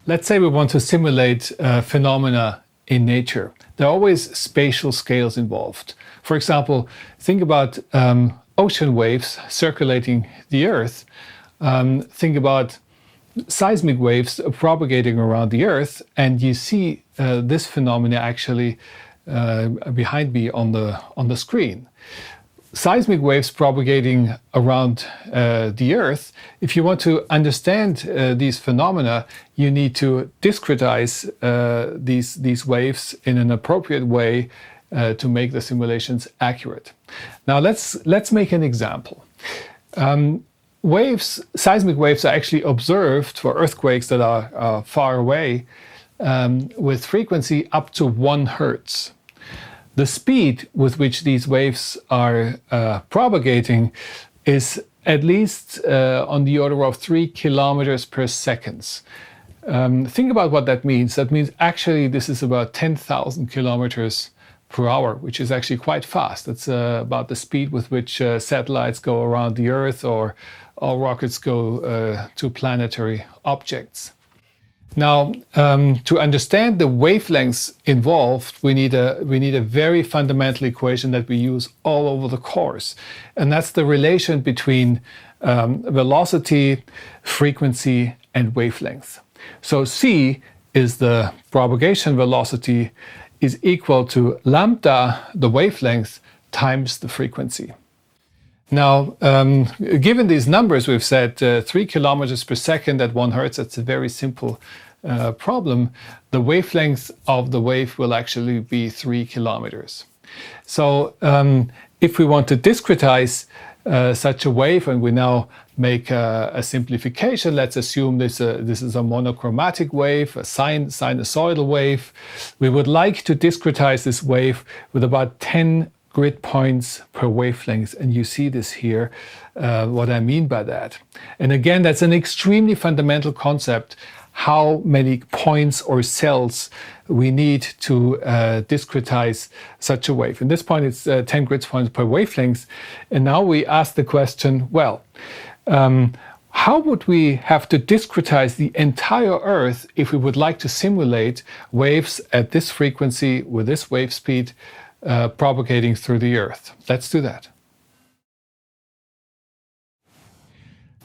let's say we want to simulate phenomena in nature. There are always spatial scales involved. For example, think about ocean waves circulating the Earth. Think about seismic waves propagating around the Earth, and you see this phenomena actually behind me on the screen. Seismic waves propagating around the Earth. If you want to understand these phenomena, you need to discretize these waves in an appropriate way to make the simulations accurate. Now let's make an example. Seismic waves are actually observed for earthquakes that are far away with frequency up to 1 Hertz. The speed with which these waves are propagating is at least on the order of 3 kilometers per second. Think about what that means. That means actually this is about 10,000 kilometers per hour, which is actually quite fast. That's about the speed with which satellites go around the Earth or rockets go to planetary objects. Now, to understand the wavelengths involved, we need a very fundamental equation that we use all over the course, and that's the relation between velocity, frequency, and wavelength. So c is the propagation velocity, is equal to lambda, the wavelength, times the frequency. Now, given these numbers, we've said 3 kilometers per second at 1 Hertz, that's a very simple problem. The wavelength of the wave will actually be 3 kilometers. So if we want to discretize such a wave, and we now make a simplification, let's assume this is a monochromatic wave, a sinusoidal wave. We would like to discretize this wave with about 10 grid points per wavelength, and you see this here, what I mean by that. And again, that's an extremely fundamental concept, how many points or cells we need to discretize such a wave. In this point, it's 10 grid points per wavelength. And now we ask the question, well, how would we have to discretize the entire Earth if we would like to simulate waves at this frequency with this wave speed propagating through the Earth? Let's do that.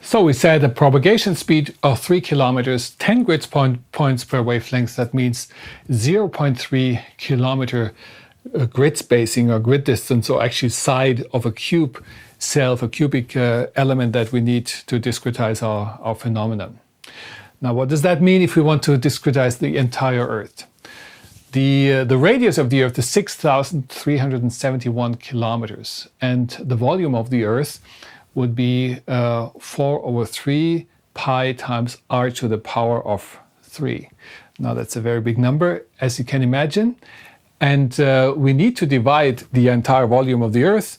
So we said a propagation speed of 3 kilometers, 10 grid points per wavelength. That means 0.3 kilometer grid spacing or grid distance, or actually side of a cube self, a cubic element that we need to discretize our phenomenon. Now, what does that mean if we want to discretize the entire Earth? The radius of the Earth is 6,371 kilometers, and the volume of the Earth would be 4/3 pi times r to the power of 3. Now that's a very big number, as you can imagine, and we need to divide the entire volume of the Earth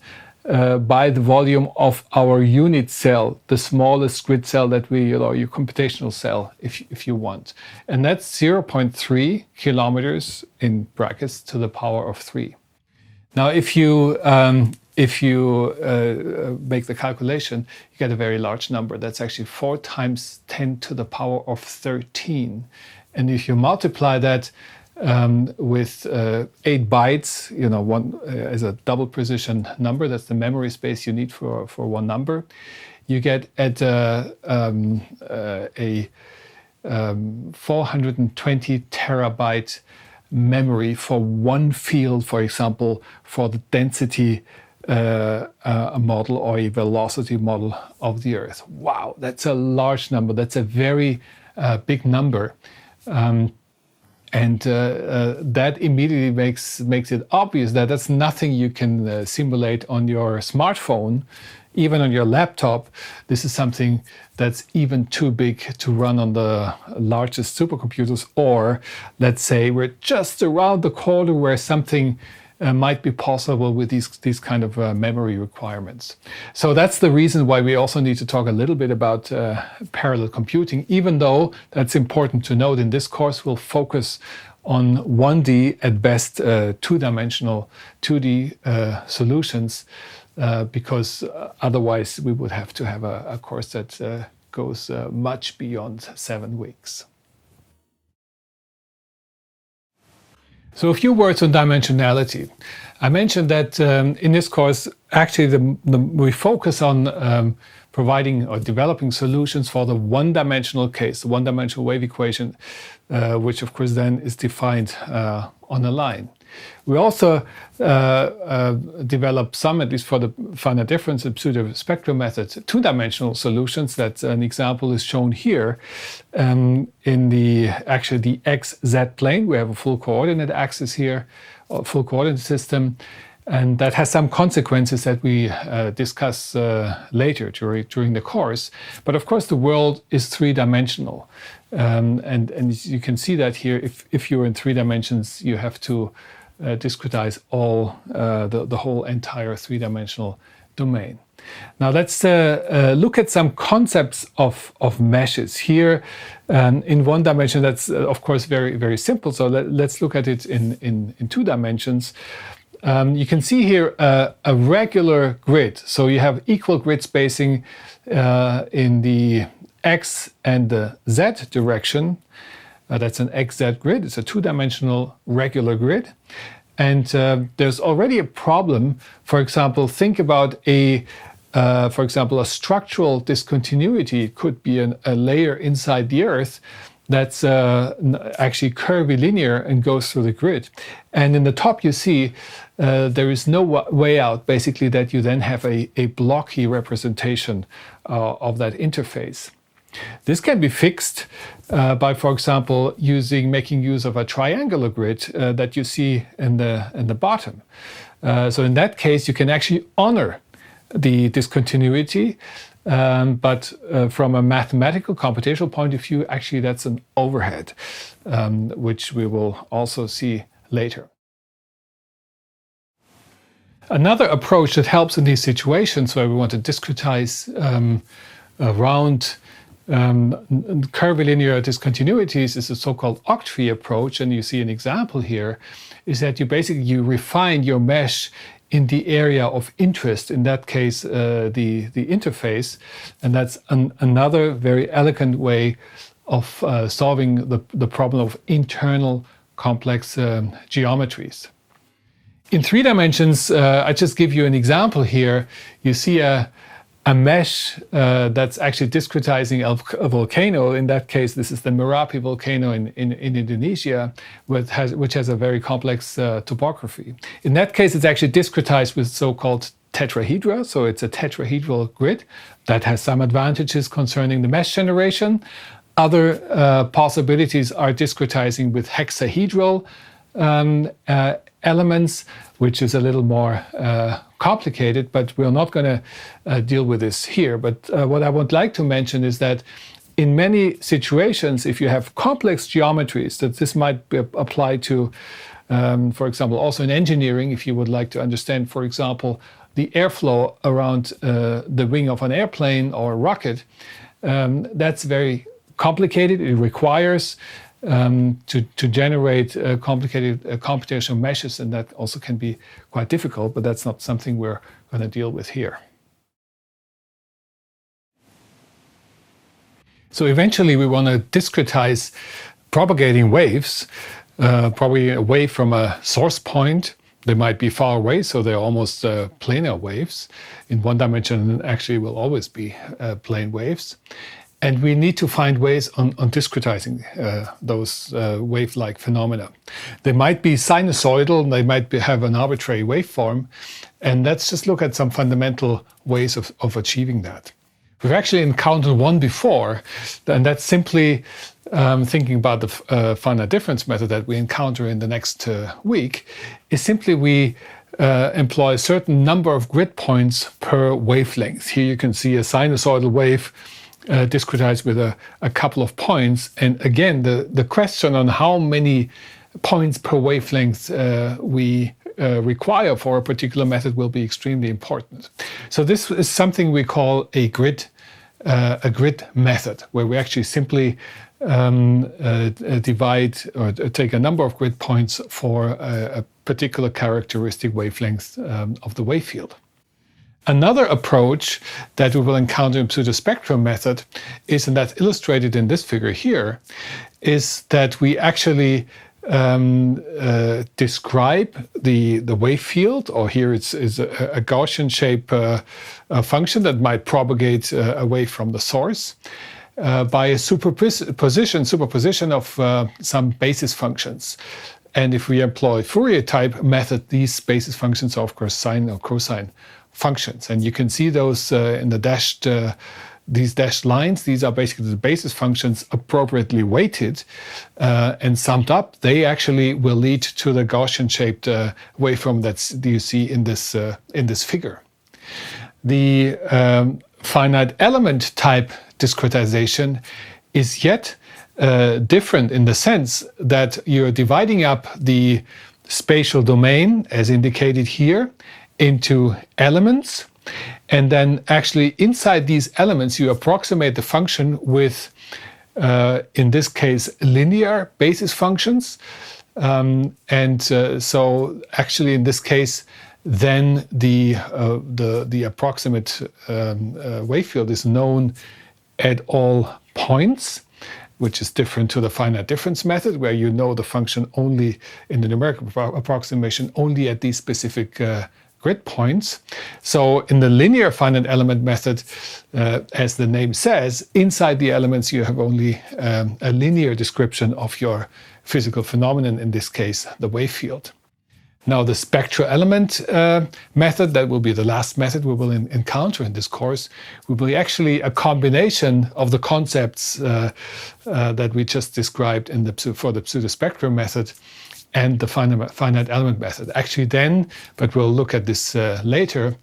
by the volume of our unit cell, the smallest grid cell that your computational cell, if you want. And that's 0.3 kilometers in brackets to the power of 3. Now, if you make the calculation, you get a very large number. That's actually 4 times 10 to the power of 13. And if you multiply that with 8 bytes, one is a double precision number. That's the memory space you need for one number. You get at a 420 terabyte memory for one field, for example, for the density model or a velocity model of the Earth. Wow, that's a large number. That's a very big number. And that immediately makes it obvious that that's nothing you can simulate on your smartphone, even on your laptop. This is something that's even too big to run on the largest supercomputers, or let's say we're just around the corner where something might be possible with these kind of memory requirements. So that's the reason why we also need to talk a little bit about parallel computing, even though that's important to note. In this course, we'll focus on 1D, at best 2-dimensional 2D solutions, because otherwise we would have to have a course that goes much beyond 7 weeks. So a few words on dimensionality. I mentioned that in this course, actually we focus on providing or developing solutions for the one-dimensional case, the one-dimensional wave equation, which of course then is defined on a line. We also develop some, at least for the finite difference and pseudo-spectral methods, two-dimensional solutions. That an example is shown here in the XZ plane. We have a full coordinate axis here, a full coordinate system, and that has some consequences that we discuss later during the course. But of course, the world is three-dimensional, and you can see that here. If you're in 3 dimensions, you have to discretize all the whole entire 3-dimensional domain. Now let's look at some concepts of meshes here. In 1 dimension, that's of course very, very simple. So let's look at it in 2 dimensions. You can see here a regular grid. So you have equal grid spacing in the X and the Z direction. That's an XZ grid. It's a 2-dimensional regular grid. And there's already a problem. For example, think about for example, a structural discontinuity. It could be a layer inside the Earth that's actually curvilinear and goes through the grid. And in the top you see there is no way out, basically, that you then have a blocky representation of that interface. This can be fixed by, for example, making use of a triangular grid that you see in the bottom. So in that case, you can actually honor the discontinuity, but from a mathematical computational point of view, actually that's an overhead, which we will also see later. Another approach that helps in these situations where we want to discretize around curvilinear discontinuities is the so-called Octree approach, and you see an example here, is that you refine your mesh in the area of interest, in that case the interface, and that's another very elegant way of solving the problem of internal complex geometries. In 3 dimensions, I just give you an example here. You see a mesh that's actually discretizing a volcano. In that case, this is the Merapi volcano in Indonesia, which has a very complex topography. In that case, it's actually discretized with so-called tetrahedra. So it's a tetrahedral grid that has some advantages concerning the mesh generation. Other possibilities are discretizing with hexahedral elements, which is a little more complicated, but we're not going to deal with this here. But what I would like to mention is that in many situations, if you have complex geometries, that this might be applied to, for example, also in engineering, if you would like to understand, for example, the airflow around the wing of an airplane or a rocket, that's very complicated. It requires to generate complicated computational meshes, and that also can be quite difficult, but that's not something we're going to deal with here. So eventually we want to discretize propagating waves, probably away from a source point. They might be far away, so they're almost planar waves. In 1 dimension, actually will always be plane waves. And we need to find ways on discretizing those wave-like phenomena. They might be sinusoidal, they might have an arbitrary waveform, and let's just look at some fundamental ways of achieving that. We've actually encountered one before, and that's simply thinking about the finite difference method that we encounter in the next week, is simply we employ a certain number of grid points per wavelength. Here you can see a sinusoidal wave discretized with a couple of points. And again, the question on how many points per wavelength we require for a particular method will be extremely important. So this is something we call a grid method, where we actually simply divide or take a number of grid points for a particular characteristic wavelength of the wave field. Another approach that we will encounter in pseudospectral method is, and that's illustrated in this figure here, is that we actually describe the wave field, or here it's a Gaussian shape function that might propagate away from the source by a superposition of some basis functions. And if we employ Fourier type method, these basis functions are of course sine or cosine functions. And you can see those in the these dashed lines. These are basically the basis functions appropriately weighted and summed up. They actually will lead to the Gaussian shaped waveform that you see in this figure. The finite element type discretization is yet different in the sense that you're dividing up the spatial domain, as indicated here, into elements. And then actually inside these elements, you approximate the function with, in this case, linear basis functions. So actually in this case, then the approximate wave field is known at all points, which is different to the finite difference method, where you know the function only in the numerical approximation only at these specific grid points. So in the linear finite element method, as the name says, inside the elements you have only a linear description of your physical phenomenon, in this case, the wave field. Now the spectral element method, that will be the last method we will encounter in this course, will be actually a combination of the concepts that we just described for the pseudospectral method and the finite element method. Actually then, but we'll look at this later,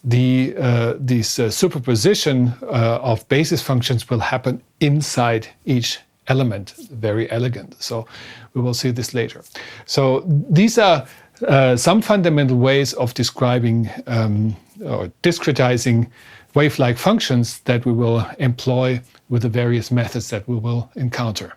this superposition of basis functions will happen inside each element. Very elegant. So we will see this later. So these are some fundamental ways of describing or discretizing wave-like functions that we will employ with the various methods that we will encounter.